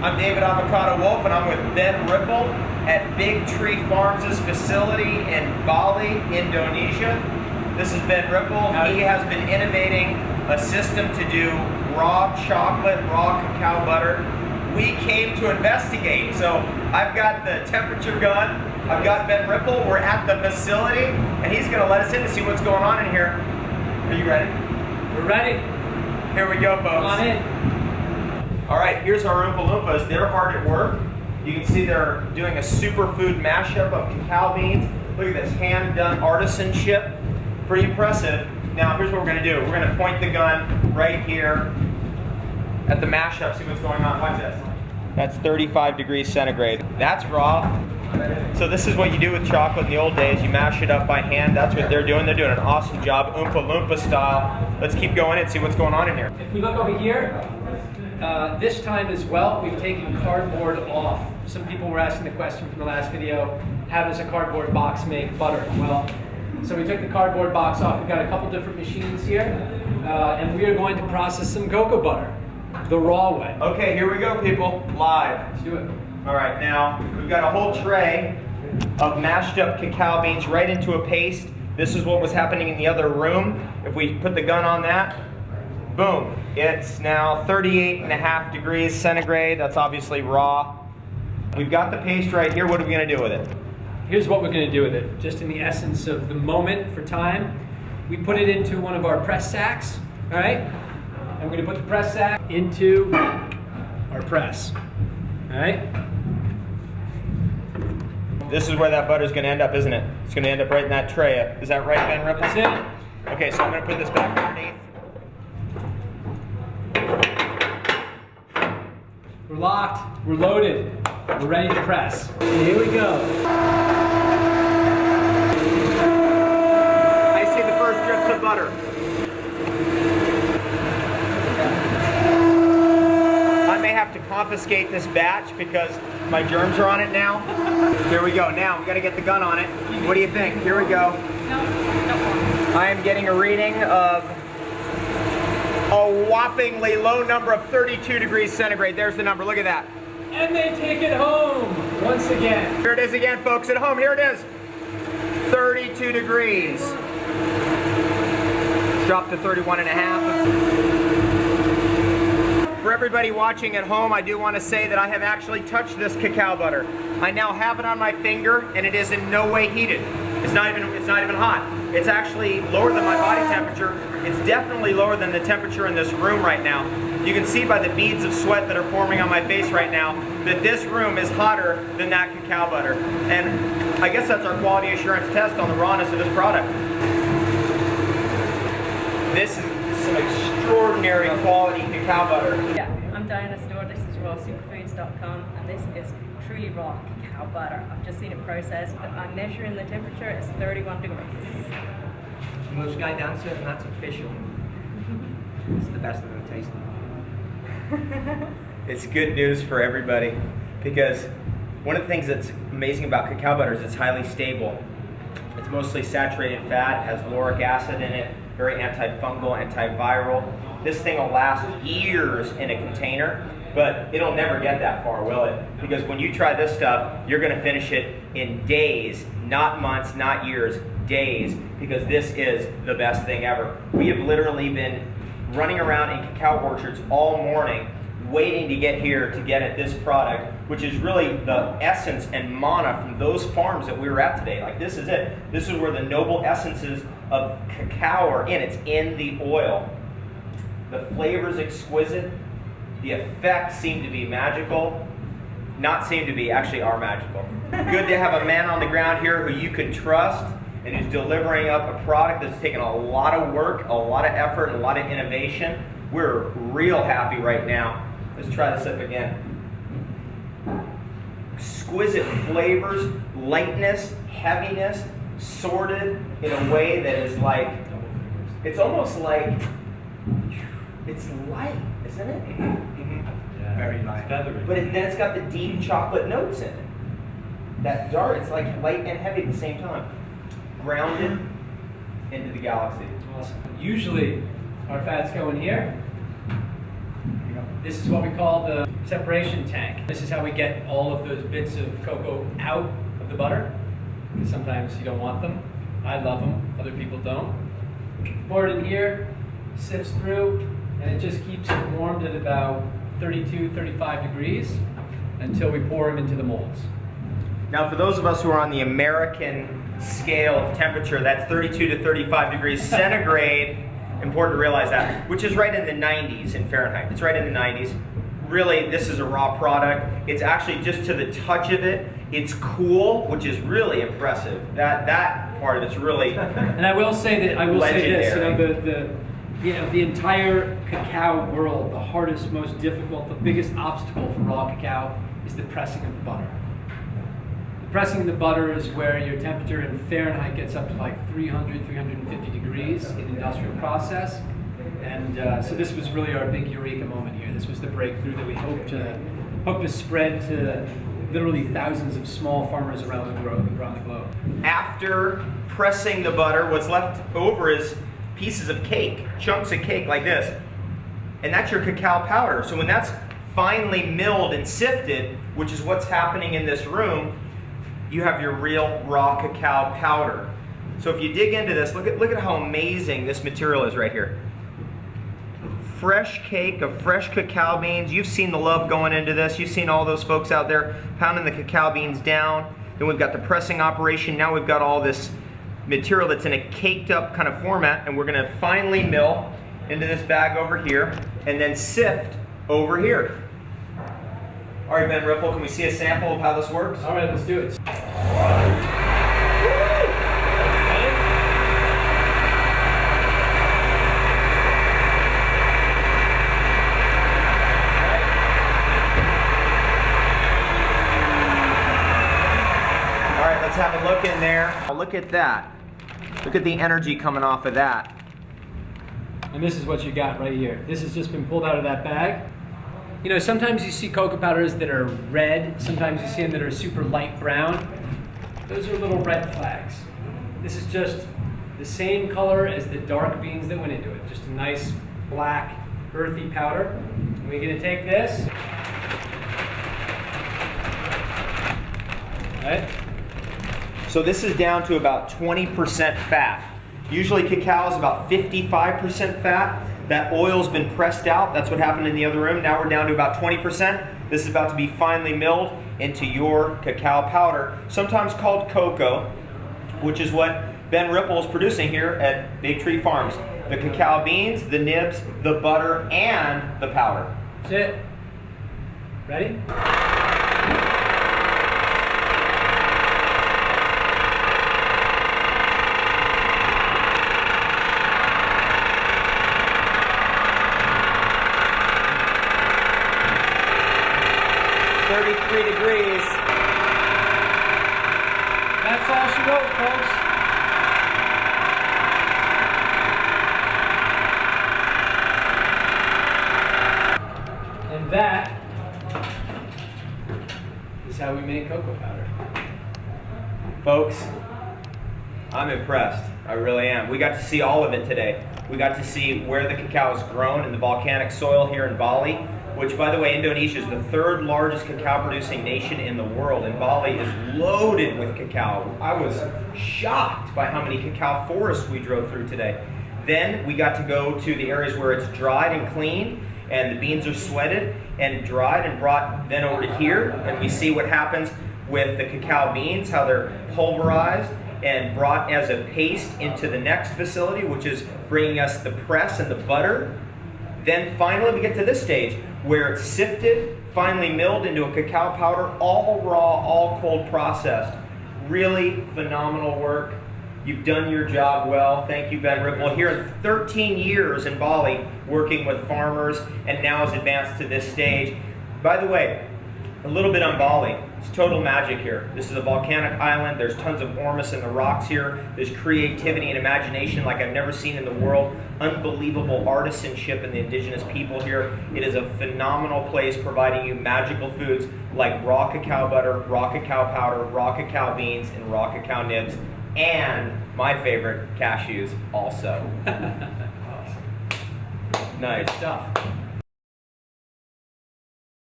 I'm David Avocado Wolfe, and I'm with Ben Ripple at Big Tree Farms' facility in Bali, Indonesia. This is Ben Ripple. He has been innovating a system to do raw chocolate, raw cacao butter. We came to investigate. So I've got the temperature gun. I've got Ben Ripple. We're at the facility, and he's going to let us in to see what's going on in here. Are you ready? We're ready. Here we go, folks. Come on in. All right, here's our Oompa Loompas. They're hard at work. You can see they're doing a superfood mashup of cacao beans. Look at this, hand-done artisanship. Pretty impressive. Now, here's what we're going to do. We're going to point the gun right here at the mashup, see what's going on. Watch this. That's 35 degrees centigrade. That's raw. So this is what you do with chocolate in the old days. You mash it up by hand. That's what they're doing. They're doing an awesome job, Oompa Loompa style. Let's keep going and see what's going on in here. If we look over here, this time as well, we've taken cardboard off. Some people were asking the question from the last video, how does a cardboard box make butter? Well, so we took the cardboard box off. We've got a couple different machines here, and we are going to process some cocoa butter the raw way. Okay, here we go, people. Live. Let's do it. All right, now we've got a whole tray of mashed up cacao beans right into a paste. This is what was happening in the other room. If we put the gun on that, boom, it's now 38.5 degrees centigrade. That's obviously raw. We've got the paste right here. What are we going to do with it? Here's what we're going to do with it. Just in the essence of the moment for time, we put it into one of our press sacks, all right? And we're going to put the press sack into our press, all right? This is where that butter is going to end up, isn't it? It's going to end up right in that tray. Is that right, Ben Ripple? That's it. Okay, so I'm going to put this back underneath. We're locked, we're loaded, we're ready to press. Here we go. I see the first drips of butter. I may have to confiscate this batch because my germs are on it now. Here we go. Now we got to get the gun on it. What do you think? Here we go. I am getting a reading of a whoppingly low number of 32 degrees centigrade. There's the number. Look at that. And they take it home once again. Here it is again, folks, at home. Here it is. 32 degrees. Dropped to 31.5. For everybody watching at home, I do want to say that I have actually touched this cacao butter. I now have it on my finger, and it is in no way heated. It's not even hot. It's actually lower than my body temperature. It's definitely lower than the temperature in this room right now. You can see by the beads of sweat that are forming on my face right now that this room is hotter than that cacao butter. And I guess that's our quality assurance test on the rawness of this product. This is some extraordinary quality cacao butter. Yeah, I'm Diana Store, this is rawsuperfoods.com, and this is truly raw cacao butter. I've just seen it processed, but I'm measuring the temperature, it's 31 degrees. Most guy dancer, and that's official. It's the best I've ever tasted. It's good news for everybody, because one of the things that's amazing about cacao butter is it's highly stable. It's mostly saturated fat, has lauric acid in it, very antifungal, antiviral. This thing will last years in a container, but it'll never get that far, will it? Because when you try this stuff, you're gonna finish it in days, not months, not years, days, because this is the best thing ever. We have literally been running around in cacao orchards all morning waiting to get here to get at this product, which is really the essence and mana from those farms that we were at today. Like, this is it. This is where the noble essences of cacao are in. It's in the oil. The flavor's exquisite. The effects seem to be magical. Not seem to be, actually are magical. Good to have a man on the ground here who you can trust and who's delivering up a product that's taken a lot of work, a lot of effort, and a lot of innovation. We're real happy right now. Let's try this up again. Exquisite flavors, lightness, heaviness, sorted in a way that is like, it's almost like, it's light, isn't it? Yeah, very light. But then it's got the deep chocolate notes in it. That dark, it's like light and heavy at the same time. Grounded into the galaxy. Awesome. Usually our fats go in here. Here you go. This is what we call the separation tank. This is how we get all of those bits of cocoa out of the butter, because sometimes you don't want them. I love them, other people don't. Pour it in here, sifts through, and it just keeps it warmed at about 32, 35 degrees until we pour them into the molds. Now, for those of us who are on the American scale of temperature, that's 32 to 35 degrees centigrade. Important to realize that, which is right in the 90s in Fahrenheit. It's right in the 90s. Really, this is a raw product. It's actually just to the touch of it. It's cool, which is really impressive. That part of it's really and I will say that the entire cacao world, the hardest, most difficult, the biggest obstacle for raw cacao is the pressing of the butter. The pressing of the butter is where your temperature in Fahrenheit gets up to like 300, 350 degrees in industrial process. And so this was really our big eureka moment here. This was the breakthrough that we hope to spread to literally thousands of small farmers around the globe. After pressing the butter, what's left over is pieces of cake, chunks of cake like this. And that's your cacao powder. So when that's finely milled and sifted, which is what's happening in this room, you have your real raw cacao powder. So if you dig into this, look at how amazing this material is right here. Fresh cake of fresh cacao beans. You've seen the love going into this. You've seen all those folks out there pounding the cacao beans down. Then we've got the pressing operation. Now we've got all this material that's in a caked up kind of format, and we're going to finely mill into this bag over here and then sift over here. All right, Ben Ripple, can we see a sample of how this works? All right, let's do it. Let's have a look in there. Look at that. Look at the energy coming off of that. And this is what you got right here. This has just been pulled out of that bag. You know, sometimes you see cocoa powders that are red. Sometimes you see them that are super light brown. Those are little red flags. This is just the same color as the dark beans that went into it. Just a nice black, earthy powder. And we're gonna take this. All right. So this is down to about 20% fat. Usually cacao is about 55% fat. That oil's been pressed out. That's what happened in the other room. Now we're down to about 20%. This is about to be finely milled into your cacao powder, sometimes called cocoa, which is what Ben Ripple is producing here at Big Tree Farms. The cacao beans, the nibs, the butter, and the powder. That's it. Ready? 33 degrees. That's all she wrote, folks. And that is how we make cocoa powder. Folks, I'm impressed. I really am. We got to see all of it today. We got to see where the cacao is grown in the volcanic soil here in Bali, which, by the way, Indonesia is the third largest cacao producing nation in the world, and Bali is loaded with cacao. I was shocked by how many cacao forests we drove through today. Then we got to go to the areas where it's dried and cleaned, and the beans are sweated and dried and brought then over to here, and we see what happens with the cacao beans, how they're pulverized and brought as a paste into the next facility, which is bringing us the press and the butter. Then finally we get to this stage where it's sifted, finally milled into a cacao powder, all raw, all cold processed. Really phenomenal work. You've done your job well. Thank you, Ben Ripple. Here in 13 years in Bali, working with farmers, and now has advanced to this stage. By the way, a little bit on Bali. It's total magic here. This is a volcanic island. There's tons of ormus in the rocks here. There's creativity and imagination like I've never seen in the world. Unbelievable artisanship in the indigenous people here. It is a phenomenal place providing you magical foods like raw cacao butter, raw cacao powder, raw cacao beans, and raw cacao nibs. And my favorite, cashews also. Awesome. Nice stuff.